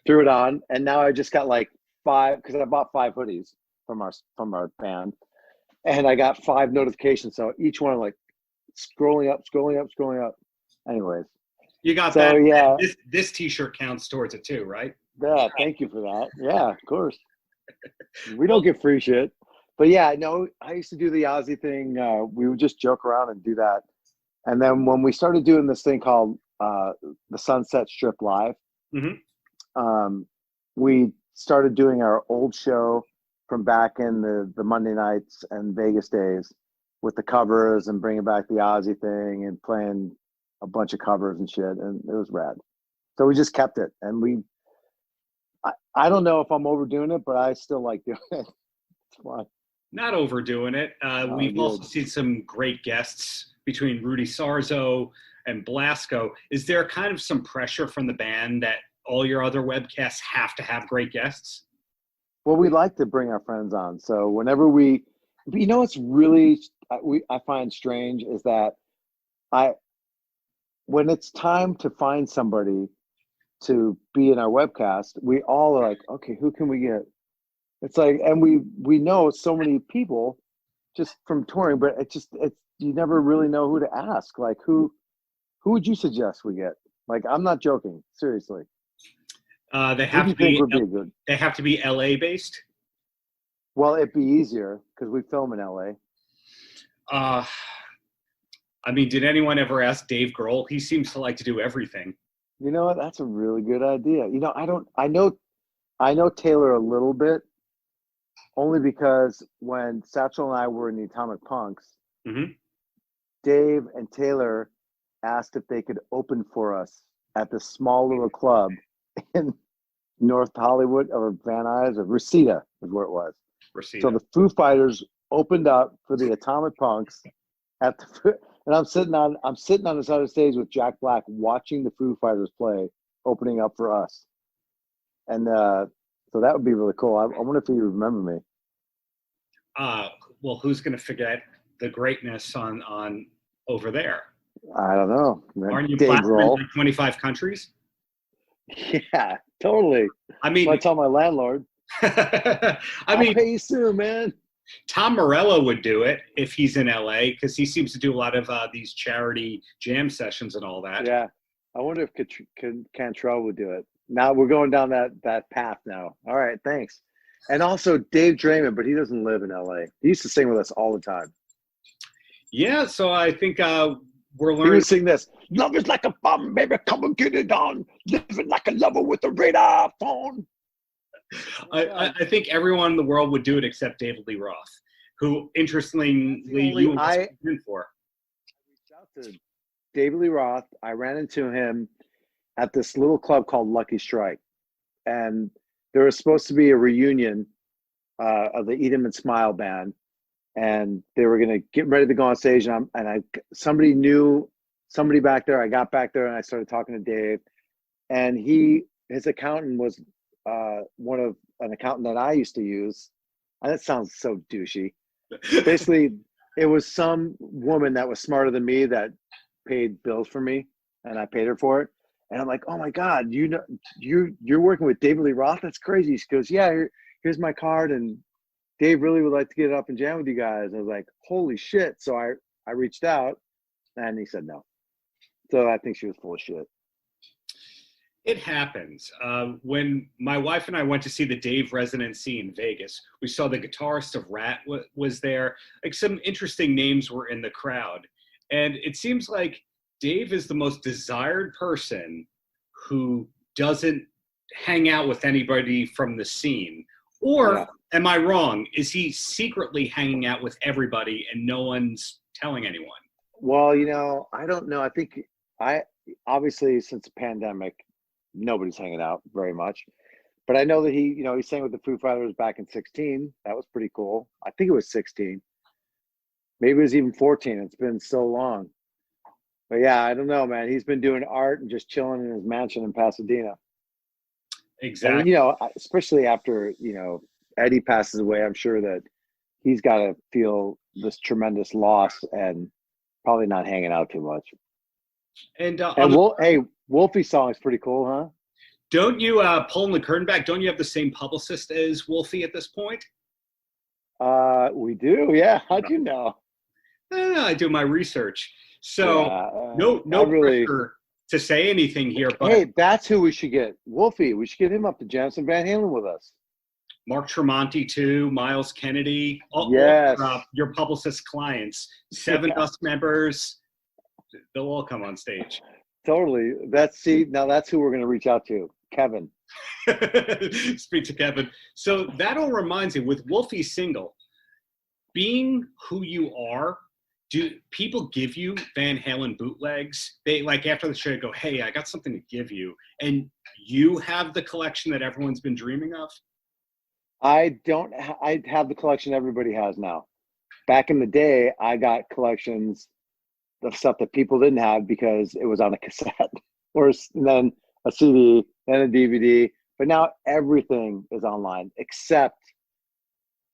Threw it on, and now I just got like 5, because I bought 5 hoodies from our band, and I got 5 notifications. So each one, I'm like scrolling up. Anyways, you got so, that. Yeah, this T-shirt counts towards it too, right? Yeah, thank you for that. Yeah, of course. We don't get free shit, but yeah, no, I used to do the Ozzy thing. We would just joke around and do that. And then when we started doing this thing called the Sunset Strip Live, we started doing our old show from back in the Monday nights and Vegas days with the covers and bringing back the Ozzy thing and playing a bunch of covers and shit. And it was rad. So we just kept it. And I don't know if I'm overdoing it, but I still like doing it. It's fun. Not overdoing it. We've also seen some great guests between Rudy Sarzo and Blasco. Is there kind of some pressure from the band that all your other webcasts have to have great guests? Well, we like to bring our friends on. So whenever what's really I find strange is that when it's time to find somebody to be in our webcast, we all are like, okay, who can we get? It's like, and we know so many people just from touring, but it's you never really know who to ask. Like who would you suggest we get? Like, I'm not joking, seriously. They have to be LA based. Well, it'd be easier because we film in LA. I mean, did anyone ever ask Dave Grohl? He seems to like to do everything. You know what? That's a really good idea. You know, I know Taylor a little bit, only because when Satchel and I were in the Atomic Punks, Mm-hmm. Dave and Taylor asked if they could open for us at this small little club in North Hollywood or Van Nuys or Reseda is where it was. Reseda. So the Foo Fighters opened up for the Atomic Punks at the, and I'm sitting on this other stage with Jack Black watching the Foo Fighters play, opening up for us. And so that would be really cool. I wonder if you remember me. Well, who's going to forget the greatness on over there? I don't know. Aren't you Dave platinum in Grohl. like 25 countries? Yeah, totally. I mean, I tell my landlord. I'll pay you soon, man. Tom Morello would do it if he's in LA because he seems to do a lot of these charity jam sessions and all that. Yeah, I wonder if Cantrell would do it. Now we're going down that path now. All right, thanks. And also Dave Draymond, but he doesn't live in LA. He used to sing with us all the time. Yeah, so I think we're He learning. would sing this. Love is like a bomb, baby, come and get it on. Living like a lover with a radar phone. I think everyone in the world would do it except David Lee Roth, who interestingly you were in for. I reached out to David Lee Roth. I ran into him at this little club called Lucky Strike. And there was supposed to be a reunion of the Eat 'Em and Smile band. And they were going to get ready to go on stage. And somebody knew somebody back there. I got back there and I started talking to Dave. And his accountant was an accountant that I used to use. And that sounds so douchey. Basically, it was some woman that was smarter than me that paid bills for me, and I paid her for it. And I'm like, oh my God, you're working with David Lee Roth? That's crazy. She goes, yeah, here's my card, and Dave really would like to get up and jam with you guys. I was like, holy shit. So I reached out, and he said no. So I think she was full of shit. It happens. When my wife and I went to see the Dave residency in Vegas, we saw the guitarist of Rat was there. Like some interesting names were in the crowd. And it seems like Dave is the most desired person who doesn't hang out with anybody from the scene. Or am I wrong? Is he secretly hanging out with everybody and no one's telling anyone? Well, I don't know. I think obviously since the pandemic, nobody's hanging out very much. But I know that he sang with the Foo Fighters back in 2016. That was pretty cool. I think it was 2016. Maybe it was even 2014. It's been so long. But yeah, I don't know, man. He's been doing art and just chilling in his mansion in Pasadena. Exactly. And, especially after, Eddie passes away, I'm sure that he's got to feel this tremendous loss and probably not hanging out too much. And hey, Wolfie's song is pretty cool, huh? Don't you, pulling the curtain back, don't you have the same publicist as Wolfie at this point? We do, yeah. How'd you know? I do my research. So no really, pressure to say anything here. But hey, that's who we should get. Wolfie. We should get him up to jam some Van Halen with us. Mark Tremonti too, Miles Kennedy. All your publicist clients, 7 Dust members. They'll all come on stage. Totally. Now that's who we're going to reach out to. Kevin. Speak to Kevin. So that all reminds me, with Wolfie's single, being who you are, do people give you Van Halen bootlegs? They after the show go, hey, I got something to give you. And you have the collection that everyone's been dreaming of? I have the collection everybody has now. Back in the day, I got collections of stuff that people didn't have because it was on a cassette and then a CD, then a DVD. But now everything is online except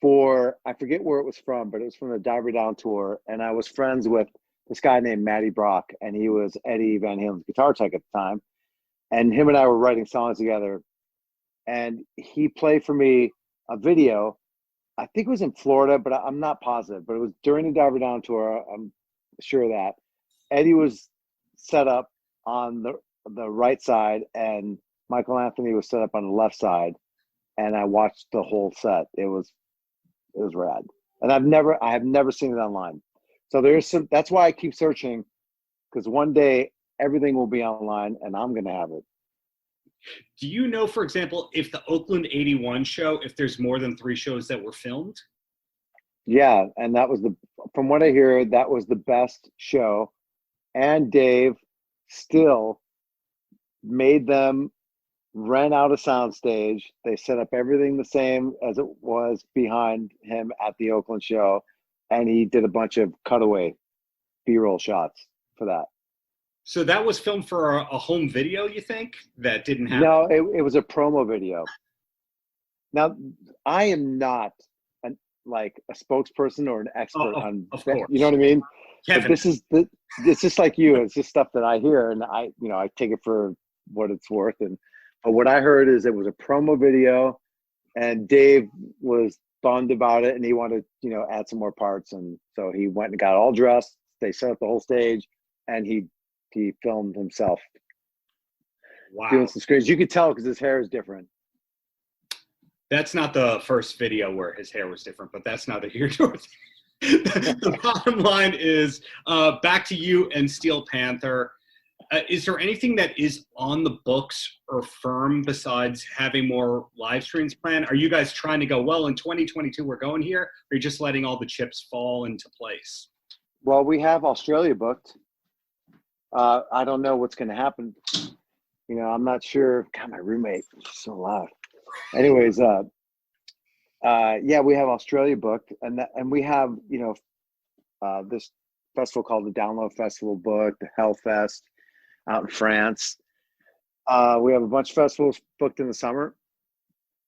for, I forget where it was from, but it was from the Diver Down tour. And I was friends with this guy named Matty Brock, and he was Eddie Van Halen's guitar tech at the time. And him and I were writing songs together. And he played for me a video. I think it was in Florida, but I'm not positive. But it was during the Diver Down tour. I'm sure of that. Eddie was set up on the right side, and Michael Anthony was set up on the left side. And I watched the whole set. It was rad. And I have never seen it online. So there's some. That's why I keep searching, because one day everything will be online, and I'm gonna have it. Do you know, for example, if the Oakland '81 show, if there's more than 3 shows that were filmed? Yeah, and that was from what I hear, that was the best show. And Dave still made them rent out a soundstage. They set up everything the same as it was behind him at the Oakland show, and he did a bunch of cutaway B-roll shots for that. So that was filmed for a home video, you think? That didn't happen? No, it was a promo video. Now, I am not like a spokesperson or an expert on, of course. You know what I mean? Kevin. But it's just like you. It's just stuff that I hear, and I take it for what it's worth. But what I heard is it was a promo video, and Dave was bummed about it, and he wanted add some more parts, and so he went and got all dressed. They set up the whole stage, and he filmed himself. Wow. Doing some screens. You could tell because his hair is different. That's not the first video where his hair was different, but that's neither here nor there. The bottom line is back to you and Steel Panther. Is there anything that is on the books or firm besides having more live streams planned? Are you guys trying to go, well, in 2022 we're going here, or are you just letting all the chips fall into place? Well, we have Australia booked. I don't know what's going to happen. I'm not sure. God, my roommate is so loud. Anyways, yeah, we have Australia booked, and we have this festival called the Download Festival booked, the Hellfest out in France. We have a bunch of festivals booked in the summer,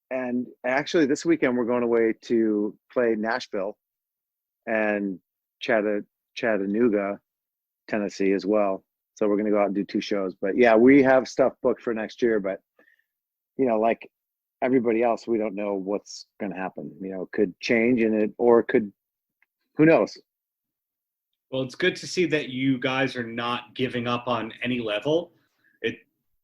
and actually this weekend we're going away to play Nashville and Chattanooga, Tennessee as well. So we're going to go out and do 2 shows. But yeah, we have stuff booked for next year, but like everybody else, we don't know what's going to happen. Could change who knows? Well, it's good to see that you guys are not giving up on any level. It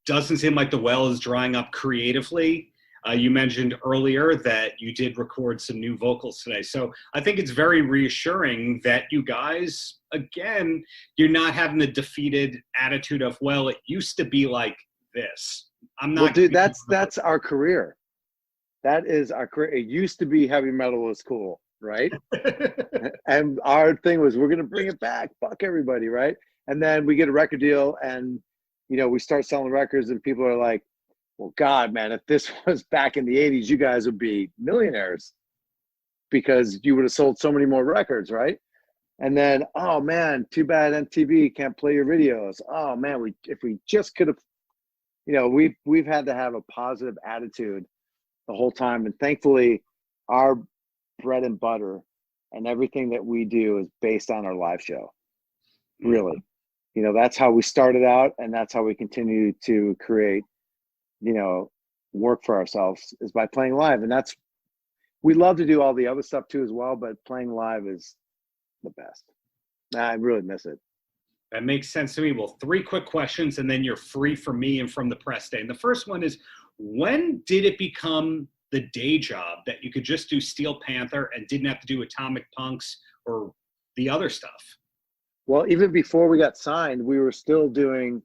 doesn't seem like the well is drying up creatively. You mentioned earlier that you did record some new vocals today. So I think it's very reassuring that you guys, again, you're not having the defeated attitude of, well, it used to be like this. I'm not. Well, dude, that's our career. That is our career. It used to be heavy metal was cool, right? And our thing was, we're going to bring it back. Fuck everybody, right? And then we get a record deal, and we start selling records, and people are like, well, God, man, if this was back in the 80s, you guys would be millionaires because you would have sold so many more records, right? And then, oh man, too bad MTV can't play your videos. Oh man, if we just could have, we've had to have a positive attitude the whole time. And thankfully, our bread and butter and everything that we do is based on our live show. Really. That's how we started out, and that's how we continue to create, work for ourselves, is by playing live. And we love to do all the other stuff too as well, but playing live is the best. I really miss it. That makes sense to me. Well, 3 quick questions, and then you're free from me and from the press day. And the first one is, when did it become the day job that you could just do Steel Panther and didn't have to do Atomic Punks or the other stuff? Well, even before we got signed, we were still doing,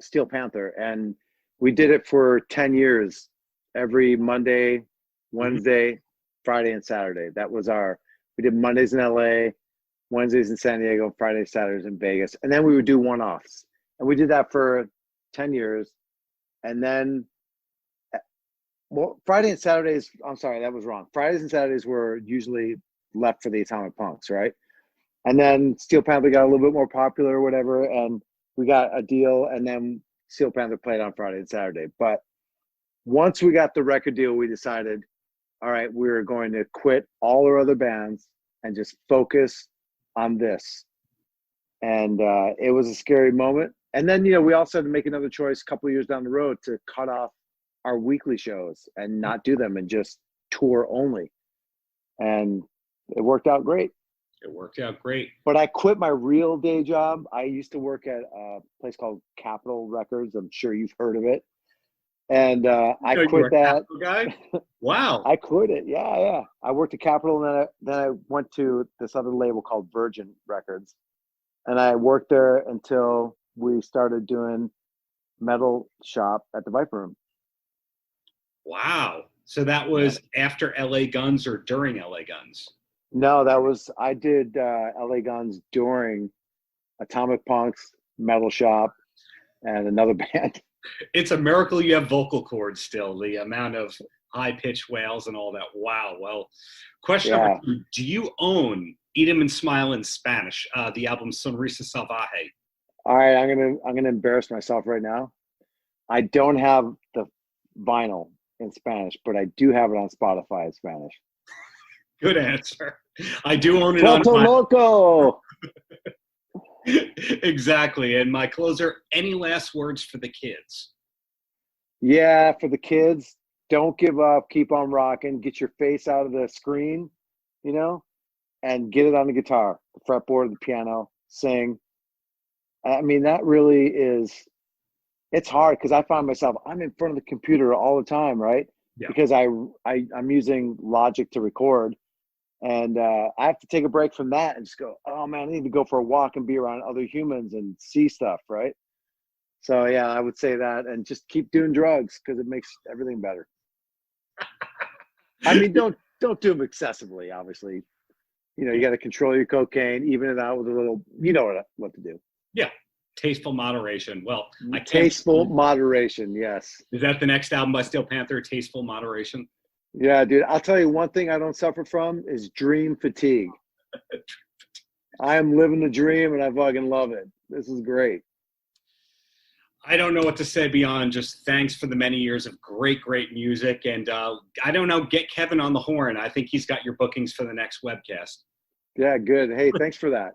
Steel Panther, and we did it for 10 years, every Monday, Wednesday, Friday, and Saturday. That was we did Mondays in LA, Wednesdays in San Diego, Fridays, Saturdays in Vegas. And then we would do one-offs. And we did that for 10 years. And then, Friday and Saturdays, I'm sorry, that was wrong. Fridays and Saturdays were usually left for the Atomic Punks, right? And then Steel Panther got a little bit more popular or whatever, and we got a deal, and then Steel Panther played on Friday and Saturday. But once we got the record deal, we decided, all right, we're going to quit all our other bands and just focus on this. And it was a scary moment. And then, we also had to make another choice a couple of years down the road to cut off our weekly shows and not do them and just tour only. And it worked out great. It worked out great. But I quit my real day job. I used to work at a place called Capitol Records. I'm sure you've heard of it. And I quit that. Guy? Wow. I quit it. Yeah. I worked at Capitol, and then I went to this other label called Virgin Records, and I worked there until we started doing Metal Shop at the Viper Room. Wow. So that was after LA Guns or during LA Guns? No, I did LA Guns during Atomic Punks, Metal Shop, and another band. It's a miracle you have vocal cords still, the amount of high-pitched wails and all that. Wow. Well, question number 2, do you own Eat 'Em and Smile in Spanish, the album Sonrisa Salvaje? All right, I'm gonna embarrass myself right now. I don't have the vinyl in Spanish, but I do have it on Spotify in Spanish. Good answer. I do own it Puerto on Loco. Exactly. And my closer, any last words for the kids? Yeah, for the kids, don't give up, keep on rocking, get your face out of the screen, and get it on the guitar, the fretboard, the piano, sing. I mean, that really is, it's hard because I find myself, I'm in front of the computer all the time, right? Yeah. Because I'm using Logic to record. And I have to take a break from that and just go, oh, man, I need to go for a walk and be around other humans and see stuff, right? So, yeah, I would say that. And just keep doing drugs because it makes everything better. I mean, don't do them excessively, obviously. You got to control your cocaine, even it out with a little, what to do. Yeah. Tasteful moderation. Well, Tasteful moderation, yes. Is that the next album by Steel Panther, Tasteful Moderation? Yeah, dude. I'll tell you one thing I don't suffer from is dream fatigue. I am living the dream, and I fucking love it. This is great. I don't know what to say beyond just thanks for the many years of great, great music. And I don't know, get Kevin on the horn. I think he's got your bookings for the next webcast. Yeah, good. Hey, thanks for that.